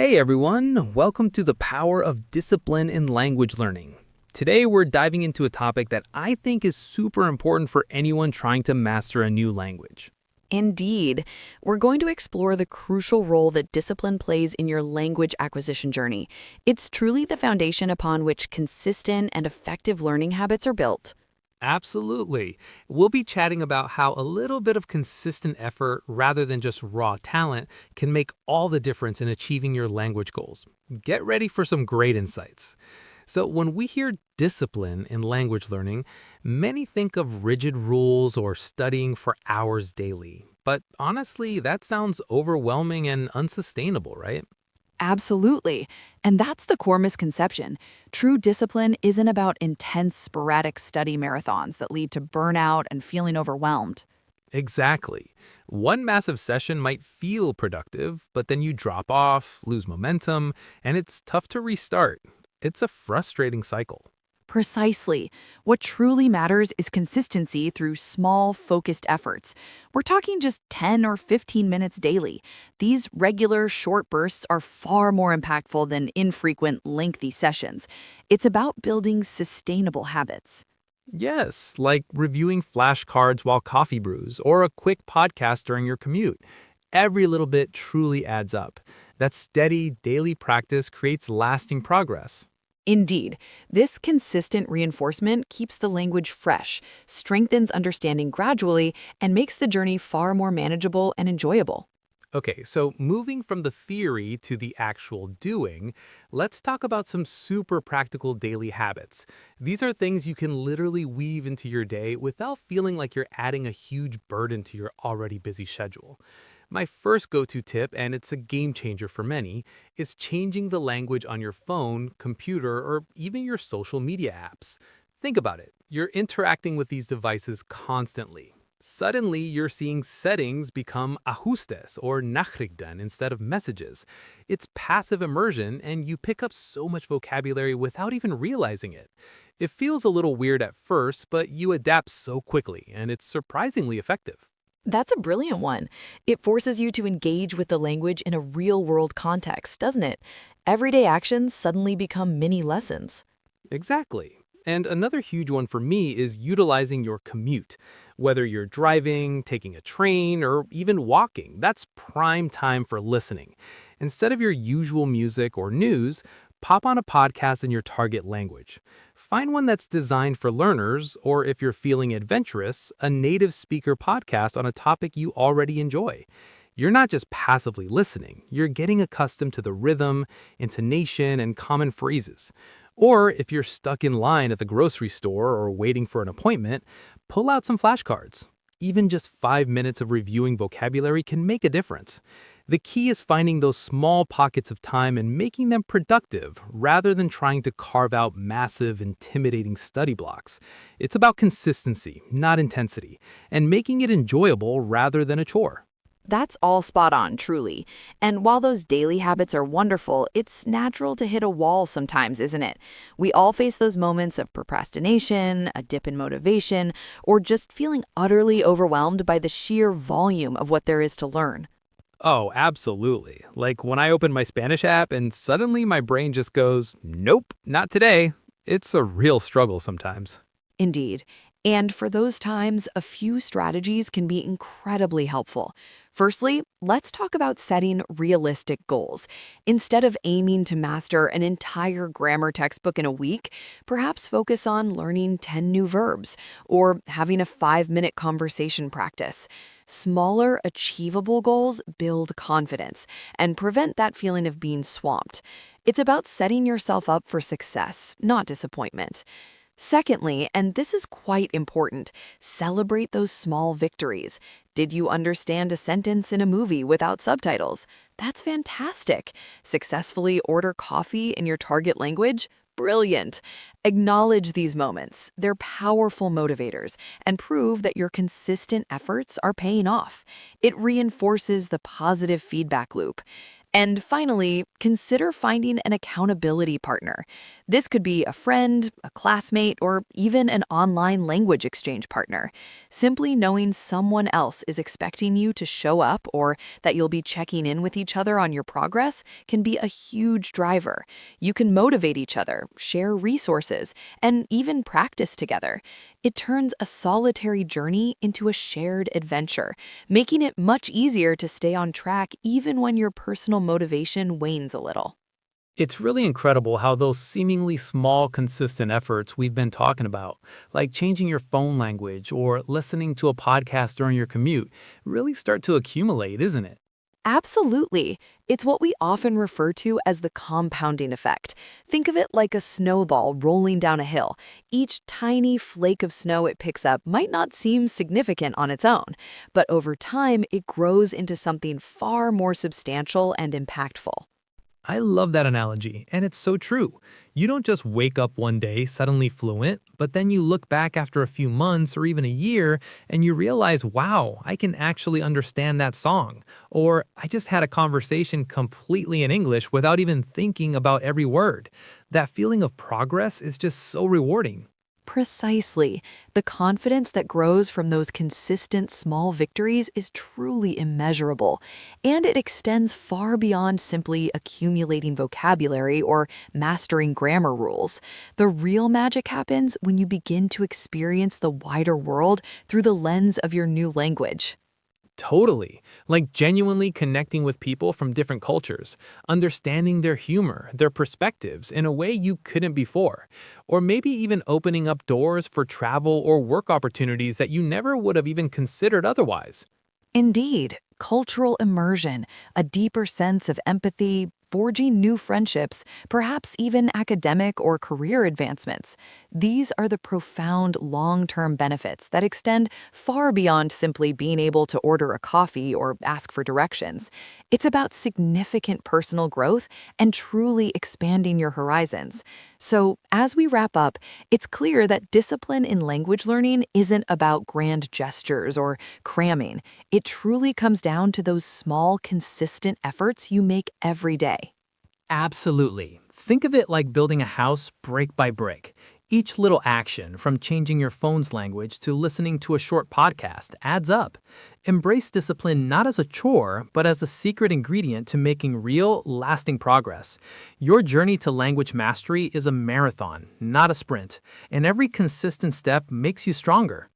Hey everyone, welcome to the power of discipline in language learning. Today we're diving into a topic that I think is super important for anyone trying to master a new language. Indeed. We're going to explore the crucial role that discipline plays in your language acquisition journey. It's truly the foundation upon which consistent and effective learning habits are built. Absolutely. We'll be chatting about how a little bit of consistent effort rather than just raw talent can make all the difference in achieving your language goals. Get ready for some great insights. So, when we hear discipline in language learning, many think of rigid rules or studying for hours daily. But honestly, that sounds overwhelming and unsustainable, right? Absolutely. And that's the core misconception. True discipline isn't about intense, sporadic study marathons that lead to burnout and feeling overwhelmed. Exactly. One massive session might feel productive, but then you drop off, lose momentum, and it's tough to restart. It's a frustrating cycle. Precisely. What truly matters is consistency through small, focused efforts. We're talking just 10 or 15 minutes daily. These regular, short bursts are far more impactful than infrequent, lengthy sessions. It's about building sustainable habits. Yes, like reviewing flashcards while coffee brews or a quick podcast during your commute. Every little bit truly adds up. That steady, daily practice creates lasting progress. Indeed, this consistent reinforcement keeps the language fresh, strengthens understanding gradually, and makes the journey far more manageable and enjoyable. Okay, so moving from the theory to the actual doing, let's talk about some super practical daily habits. These are things you can literally weave into your day without feeling like you're adding a huge burden to your already busy schedule. My first go to tip, and it's a game changer for many, is changing the language on your phone, computer, or even your social media apps. Think about it. You're interacting with these devices constantly. Suddenly, you're seeing settings become ajustes or nachrichten instead of messages. It's passive immersion, and you pick up so much vocabulary without even realizing it. It feels a little weird at first, but you adapt so quickly, and it's surprisingly effective. That's a brilliant one. It forces you to engage with the language in a real world context, doesn't it? Everyday actions suddenly become mini lessons. Exactly. And another huge one for me is utilizing your commute. Whether you're driving, taking a train, or even walking, that's prime time for listening. Instead of your usual music or news, pop on a podcast in your target language. Find one that's designed for learners, or if you're feeling adventurous, a native speaker podcast on a topic you already enjoy. You're not just passively listening, you're getting accustomed to the rhythm, intonation, and common phrases. Or if you're stuck in line at the grocery store or waiting for an appointment, pull out some flashcards. Even just 5 minutes of reviewing vocabulary can make a difference. The key is finding those small pockets of time and making them productive rather than trying to carve out massive, intimidating study blocks. It's about consistency, not intensity, and making it enjoyable rather than a chore. That's all spot on, truly. And while those daily habits are wonderful, it's natural to hit a wall sometimes, isn't it? We all face those moments of procrastination, a dip in motivation, or just feeling utterly overwhelmed by the sheer volume of what there is to learn. Oh, absolutely. Like when I open my Spanish app and suddenly my brain just goes, nope, not today. It's a real struggle sometimes. Indeed. And for those times, a few strategies can be incredibly helpful. Firstly, let's talk about setting realistic goals. Instead of aiming to master an entire grammar textbook in a week, perhaps focus on learning 10 new verbs or having a 5-minute conversation practice. Smaller, achievable goals build confidence and prevent that feeling of being swamped. It's about setting yourself up for success, not disappointment. Secondly, and this is quite important, celebrate those small victories. Did you understand a sentence in a movie without subtitles? That's fantastic. Successfully order coffee in your target language? Brilliant. Acknowledge these moments. They're powerful motivators and prove that your consistent efforts are paying off. It reinforces the positive feedback loop. And finally, consider finding an accountability partner. This could be a friend, a classmate, or even an online language exchange partner. Simply knowing someone else is expecting you to show up or that you'll be checking in with each other on your progress can be a huge driver. You can motivate each other, share resources, and even practice together. It turns a solitary journey into a shared adventure, making it much easier to stay on track even when your personal motivation wanes a little. It's really incredible how those seemingly small, consistent efforts we've been talking about, like changing your phone language or listening to a podcast during your commute, really start to accumulate, isn't it? Absolutely. It's what we often refer to as the compounding effect. Think of it like a snowball rolling down a hill. Each tiny flake of snow it picks up might not seem significant on its own, but over time it grows into something far more substantial and impactful. I love that analogy, and it's so true. You don't just wake up one day suddenly fluent, but then you look back after a few months or even a year and you realize, wow, I can actually understand that song. Or I just had a conversation completely in English without even thinking about every word. That feeling of progress is just so rewarding. Precisely. The confidence that grows from those consistent small victories is truly immeasurable, and it extends far beyond simply accumulating vocabulary or mastering grammar rules. The real magic happens when you begin to experience the wider world through the lens of your new language. Totally. Like genuinely connecting with people from different cultures, understanding their humor, their perspectives in a way you couldn't before, or maybe even opening up doors for travel or work opportunities that you never would have even considered otherwise. Indeed, cultural immersion, a deeper sense of empathy, forging new friendships, perhaps even academic or career advancements. These are the profound long term benefits that extend far beyond simply being able to order a coffee or ask for directions. It's about significant personal growth and truly expanding your horizons. So, as we wrap up, it's clear that discipline in language learning isn't about grand gestures or cramming. It truly comes down to those small, consistent efforts you make every day. Absolutely. Think of it like building a house brick by brick. Each little action, from changing your phone's language to listening to a short podcast, adds up. Embrace discipline not as a chore, but as a secret ingredient to making real, lasting progress. Your journey to language mastery is a marathon, not a sprint, and every consistent step makes you stronger.